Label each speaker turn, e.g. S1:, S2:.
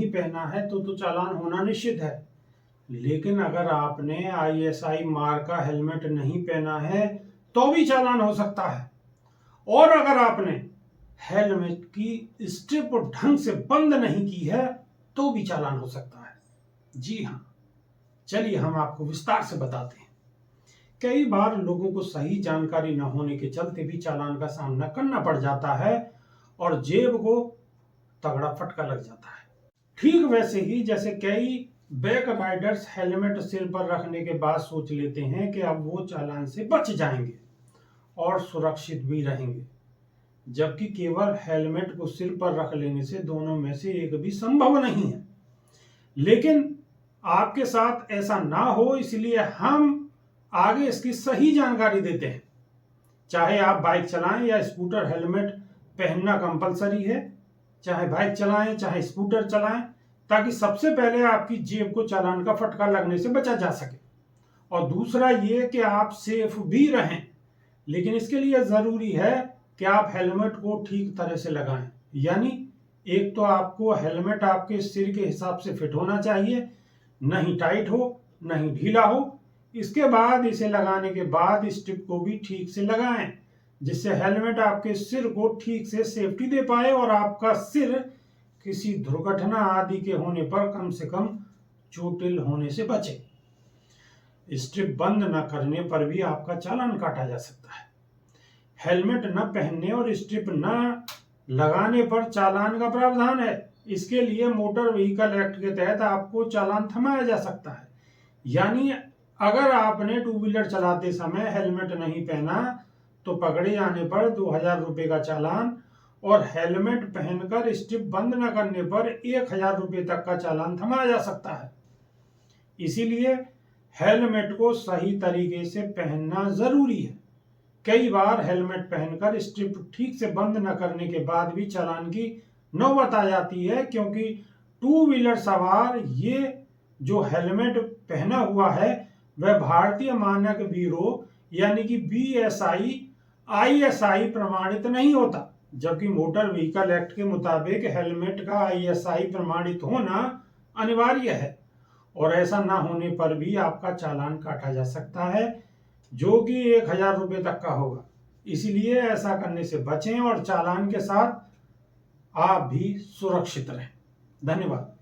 S1: नहीं पहना है तो चालान होना निश्चित है। लेकिन अगर आपने ISI मार्क का हेलमेट नहीं पहना है तो भी चालान हो सकता है। और अगर आपने हेलमेट की स्ट्रिप ढंग से बंद नहीं की है तो भी चालान हो सकता है। जी हाँ, चलिए हम आपको विस्तार से बताते हैं। कई बार लोगों को सही जानकारी न होने के चलते भी चालान का सामना करना पड़ जाता है और जेब को तगड़ा फटका लग जाता है। ठीक वैसे ही जैसे कई बैक राइडर्स हेलमेट सिर पर रखने के बाद सोच लेते हैं कि अब वो चालान से बच जाएंगे और सुरक्षित भी रहेंगे, जबकि केवल हेलमेट को सिर पर रख लेने से दोनों में से एक भी संभव नहीं है। लेकिन आपके साथ ऐसा ना हो इसलिए हम आगे इसकी सही जानकारी देते हैं। चाहे आप बाइक चलाएं या स्कूटर, हेलमेट पहनना कंपलसरी है। चाहे बाइक चलाएं चाहे स्कूटर चलाएं, ताकि सबसे पहले आपकी जेब को चालान का फटका लगने से बचा जा सके और दूसरा ये कि आप सेफ भी रहें। लेकिन इसके लिए जरूरी है कि आप हेलमेट को ठीक तरह से लगाएं। यानी एक तो आपको हेलमेट आपके सिर के हिसाब से फिट होना चाहिए, नहीं टाइट हो नहीं ढीला हो। इसके बाद इसे लगाने के बाद स्ट्रिप को भी ठीक से लगाएं, जिससे हेलमेट आपके सिर को ठीक से सेफ्टी दे पाए और आपका सिर किसी दुर्घटना आदि के होने पर कम से कम चोटिल होने से बचे। स्ट्रिप बंद न करने पर भी आपका चालान काटा जा सकता है। हेलमेट न पहनने और स्ट्रिप न लगाने पर चालान का प्रावधान है। इसके लिए मोटर व्हीकल एक्ट के तहत आपको चालान थमाया जा सकता है। यानी अगर आपने टू व्हीलर चलाते समय हेलमेट नहीं पहना तो पकड़े जाने पर 2000 रुपए का चालान और हेलमेट पहनकर स्ट्रिप बंद न करने पर 1000 रुपए तक का चालान थमाया जा सकता है। इसीलिए हेलमेट को सही तरीके से पहनना जरूरी है। कई बार हेलमेट पहनकर स्ट्रिप ठीक से बंद न करने के बाद भी चालान की नौबत आ जाती है, क्योंकि टू व्हीलर सवार ये जो हेलमेट पहना हुआ है वह भारतीय मानक ब्यूरो यानी कि BSI ISI प्रमाणित नहीं होता, जबकि मोटर व्हीकल एक्ट के मुताबिक हेलमेट का ISI प्रमाणित होना अनिवार्य है और ऐसा ना होने पर भी आपका चालान काटा जा सकता है, जो कि 1000 रुपए तक का होगा। इसलिए ऐसा करने से बचें और चालान के साथ आप भी सुरक्षित रहें। धन्यवाद।